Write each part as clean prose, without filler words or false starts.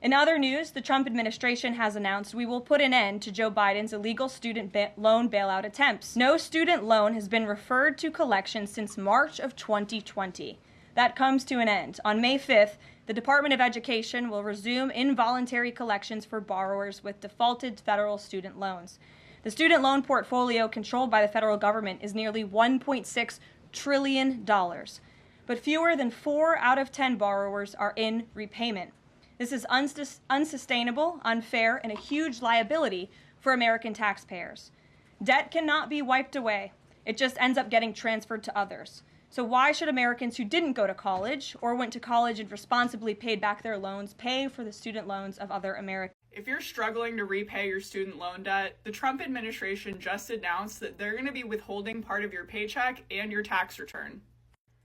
In other news, the Trump administration has announced we will put an end to Joe Biden's illegal student loan bailout attempts. No student loan has been referred to collection since March of 2020. That comes to an end. On May 5th, the Department of Education will resume involuntary collections for borrowers with defaulted federal student loans. The student loan portfolio controlled by the federal government is nearly $1.6 trillion, but fewer than 4 out of 10 borrowers are in repayment. This is unsustainable, unfair, and a huge liability for American taxpayers. Debt cannot be wiped away. It just ends up getting transferred to others. So why should Americans who didn't go to college or went to college and responsibly paid back their loans pay for the student loans of other Americans? If you're struggling to repay your student loan debt, the Trump administration just announced that they're going to be withholding part of your paycheck and your tax return.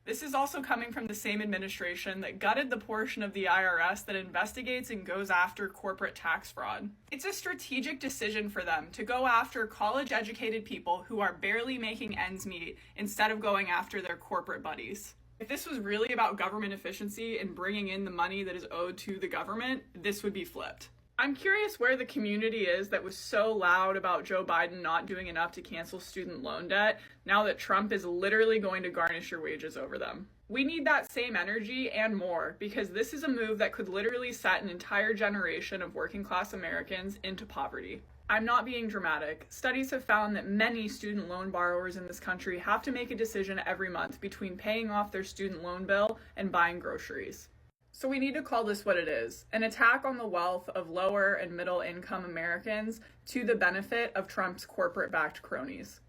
This is also coming from the same administration that gutted the portion of the IRS that investigates and goes after corporate tax fraud. It's a strategic decision for them to go after college-educated people who are barely making ends meet instead of going after their corporate buddies. If this was really about government efficiency and bringing in the money that is owed to the government, this would be flipped. I'm curious where the community is that was so loud about Joe Biden not doing enough to cancel student loan debt now that Trump is literally going to garnish your wages over them. We need that same energy and more, because this is a move that could literally set an entire generation of working class Americans into poverty. I'm not being dramatic. Studies have found that many student loan borrowers in this country have to make a decision every month between paying off their student loan bill and buying groceries. So we need to call this what it is, an attack on the wealth of lower and middle income Americans to the benefit of Trump's corporate-backed cronies.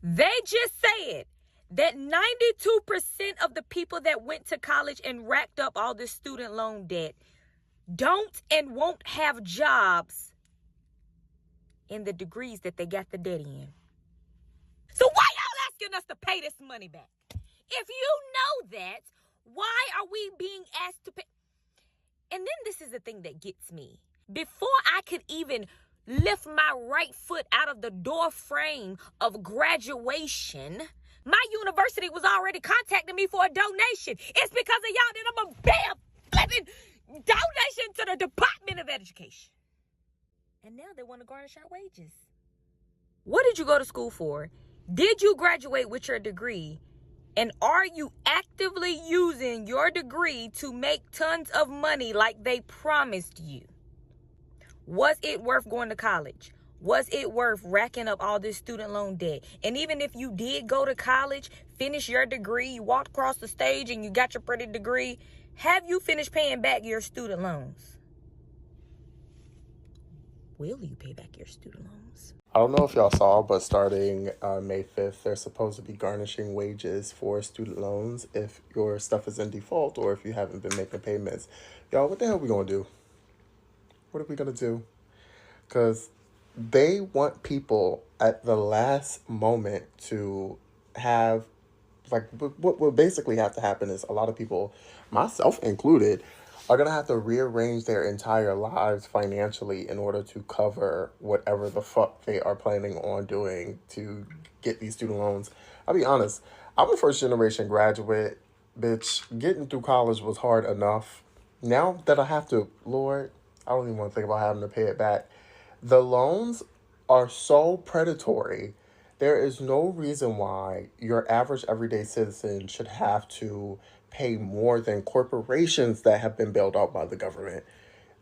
They just said that 92% of the people that went to college and racked up all this student loan debt don't and won't have jobs in the degrees that they got the debt in. So why y'all asking us to pay this money back? If you know that, why are we being asked to pay? And then this is the thing that gets me. Before I could even lift my right foot out of the door frame of graduation, my university was already contacting me for a donation. It's because of y'all that I'm a bam flipping donation to the Department of Education. And now they want to garnish our wages. What did you go to school for? Did you graduate with your degree? And are you actively using your degree to make tons of money like they promised you? Was it worth going to college? Was it worth racking up all this student loan debt? And even if you did go to college, finish your degree, you walked across the stage and you got your pretty degree, have you finished paying back your student loans? Will you pay back your student loans? I don't know if y'all saw, but starting May 5th, they're supposed to be garnishing wages for student loans if your stuff is in default or if you haven't been making payments. Y'all, what the hell are we going to do? What are we going to do? Because they want people at the last moment to have, like, what will basically have to happen is a lot of people, myself included, are going to have to rearrange their entire lives financially in order to cover whatever the fuck they are planning on doing to get these student loans. I'll be honest, I'm a first generation graduate, bitch. Getting through college was hard enough. Now that I have to, Lord, I don't even want to think about having to pay it back. The loans are so predatory. There is no reason why your average everyday citizen should have to pay more than corporations that have been bailed out by the government.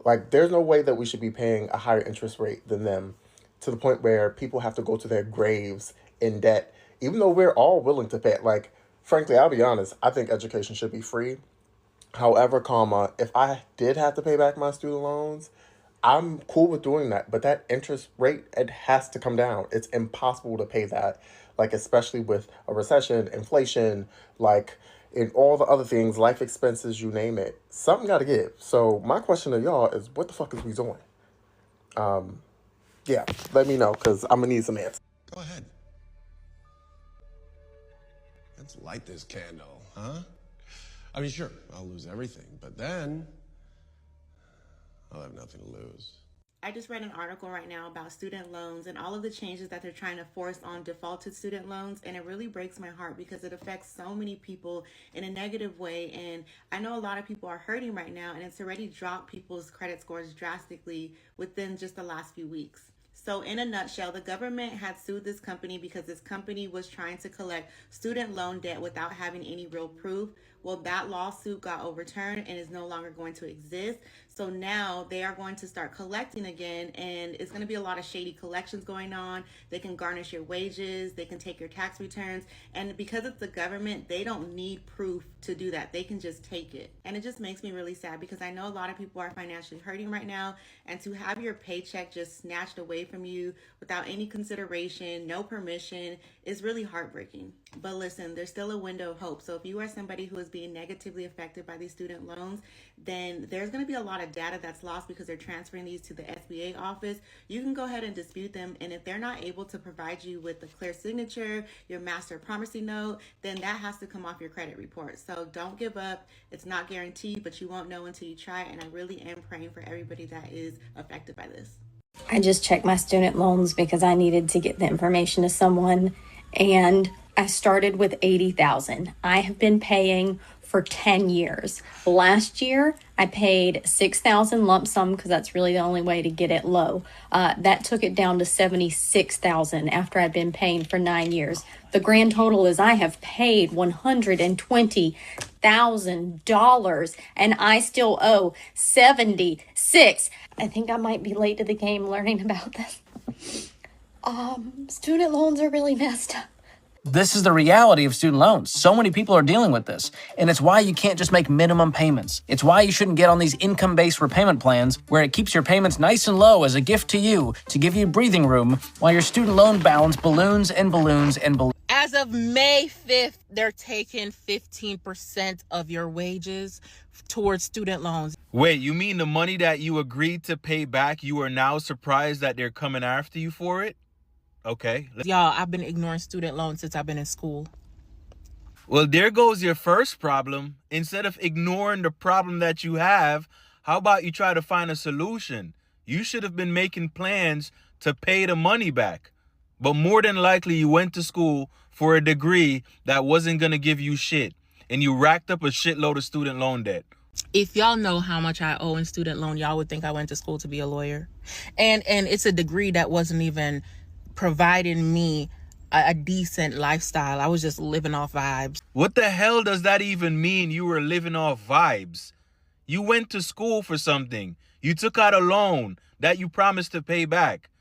Like, there's no way that we should be paying a higher interest rate than them, to the point where people have to go to their graves in debt, even though we're all willing to pay it. Like, frankly, I'll be honest, I think education should be free. However, if I did have to pay back my student loans, I'm cool with doing that. But that interest rate, it has to come down. It's impossible to pay that, like, especially with a recession, inflation, like, and all the other things, life expenses, you name it. Something got to give. So my question to y'all is, what the fuck is we doing? Yeah, let me know, because I'm going to need some answers. Go ahead. Let's light this candle, huh? I mean, sure, I'll lose everything, but then I'll have nothing to lose. I just read an article right now about student loans and all of the changes that they're trying to force on defaulted student loans. And it really breaks my heart because it affects so many people in a negative way. And I know a lot of people are hurting right now, and it's already dropped people's credit scores drastically within just the last few weeks. So in a nutshell, the government had sued this company because this company was trying to collect student loan debt without having any real proof. Well, that lawsuit got overturned and is no longer going to exist. So now they are going to start collecting again, and it's going to be a lot of shady collections going on. They can garnish your wages, they can take your tax returns, and because it's the government, they don't need proof to do that. They can just take it. And it just makes me really sad because I know a lot of people are financially hurting right now, and to have your paycheck just snatched away from you without any consideration, no permission, is really heartbreaking. But listen, there's still a window of hope. So if you are somebody who is being negatively affected by these student loans, then there's going to be a lot of data that's lost because they're transferring these to the SBA office. You can go ahead and dispute them, and if they're not able to provide you with the clear signature, your master promissory note, then that has to come off your credit report. So don't give up. It's not guaranteed, but you won't know until you try, and I really am praying for everybody that is affected by this. I just checked my student loans because I needed to get the information to someone, and I started with $80,000. I have been paying for 10 years. Last year, I paid $6,000 lump sum because that's really the only way to get it low. That took it down to $76,000 after I've been paying for 9 years. The grand total is I have paid $120,000 and I still owe $76,000. I think I might be late to the game learning about this. Student loans are really messed up. This is the reality of student loans. So many people are dealing with this, and it's why you can't just make minimum payments. It's why you shouldn't get on these income-based repayment plans where it keeps your payments nice and low as a gift to you to give you breathing room while your student loan balance balloons and balloons and balloons. As of May 5th, they're taking 15% of your wages towards student loans. Wait, you mean the money that you agreed to pay back, you are now surprised that they're coming after you for it? Okay. Y'all, I've been ignoring student loans since I've been in school. Well, there goes your first problem. Instead of ignoring the problem that you have, how about you try to find a solution? You should have been making plans to pay the money back. But more than likely, you went to school for a degree that wasn't going to give you shit. And you racked up a shitload of student loan debt. If y'all know how much I owe in student loan, y'all would think I went to school to be a lawyer. And it's a degree that wasn't even providing me a decent lifestyle. I was just living off vibes. What the hell does that even mean, you were living off vibes? You went to school for something. You took out a loan that you promised to pay back.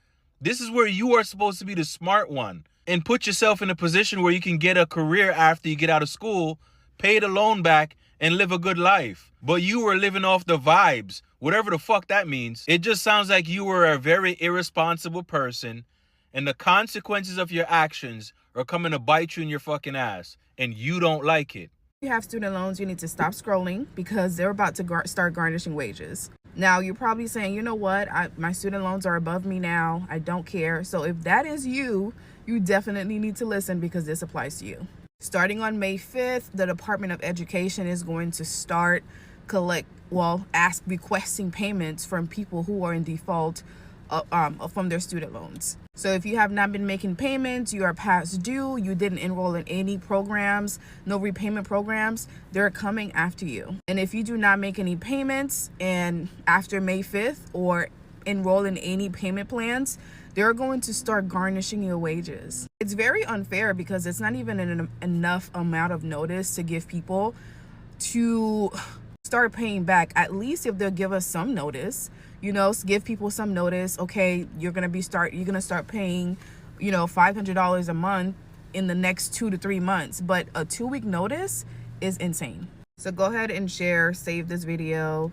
This is where you are supposed to be the smart one and put yourself in a position where you can get a career after you get out of school, pay the loan back, and live a good life. But you were living off the vibes, whatever the fuck that means. It just sounds like you were a very irresponsible person, and the consequences of your actions are coming to bite you in your fucking ass, and you don't like it. If you have student loans, you need to stop scrolling because they're about to start garnishing wages. Now, you're probably saying, you know what, my student loans are above me now. I don't care. So if that is you, you definitely need to listen because this applies to you. Starting on May 5th, the Department of Education is going to start requesting payments from people who are in default from their student loans. So if you have not been making payments, you are past due, you didn't enroll in any programs, no repayment programs, they're coming after you. And if you do not make any payments and after May 5th or enroll in any payment plans, they're going to start garnishing your wages. It's very unfair because it's not even enough amount of notice to give people to start paying back. At least if they'll give us some notice, give people some notice. Okay, you're gonna start paying, $500 a month in the next 2 to 3 months. But a 2-week notice is insane. So go ahead and save this video,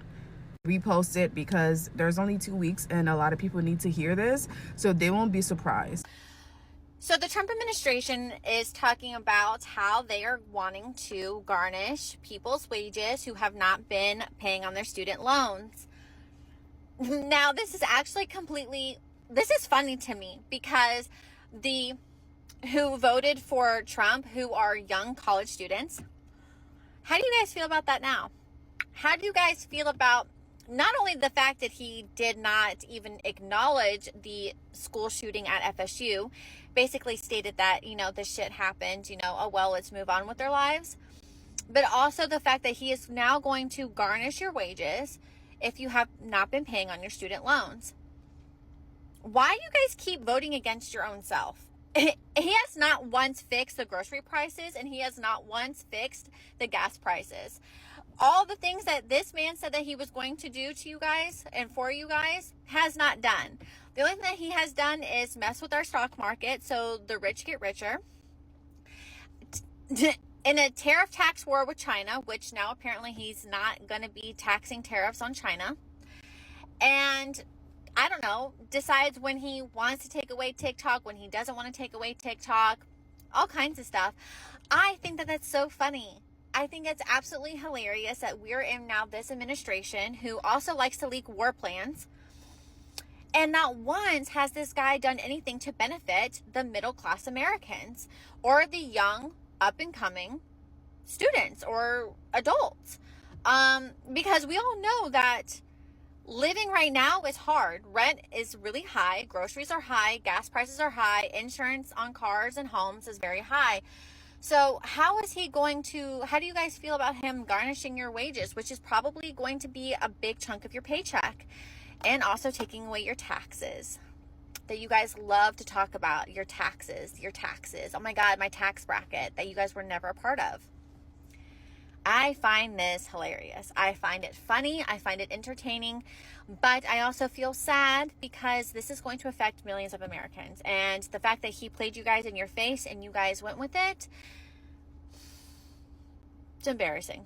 repost it because there's only 2 weeks and a lot of people need to hear this so they won't be surprised. So the Trump administration is talking about how they are wanting to garnish people's wages who have not been paying on their student loans. Now, this is actually this is funny to me because who voted for Trump, who are young college students, how do you guys feel about that now? How do you guys feel about not only the fact that he did not even acknowledge the school shooting at FSU, basically stated that, you know, this shit happened, you know, oh well, let's move on with their lives. But also the fact that he is now going to garnish your wages if you have not been paying on your student loans. Why do you guys keep voting against your own self? He has not once fixed the grocery prices, and he has not once fixed the gas prices. All the things that this man said that he was going to do to you guys and for you guys has not done. The only thing that he has done is mess with our stock market so the rich get richer. In a tariff tax war with China, which now apparently he's not going to be taxing tariffs on China. And I don't know, decides when he wants to take away TikTok, when he doesn't want to take away TikTok, all kinds of stuff. I think that that's so funny. I think it's absolutely hilarious that we're in now this administration who also likes to leak war plans. And not once has this guy done anything to benefit the middle class Americans or the young up and coming students or adults. Because we all know that living right now is hard. Rent is really high. Groceries are high. Gas prices are high. Insurance on cars and homes is very high. So how do you guys feel about him garnishing your wages, which is probably going to be a big chunk of your paycheck, and also taking away your taxes that you guys love to talk about, your taxes. Oh my God, my tax bracket that you guys were never a part of. I find this hilarious. I find it funny. I find it entertaining, but I also feel sad because this is going to affect millions of Americans. And the fact that he played you guys in your face and you guys went with it, it's embarrassing.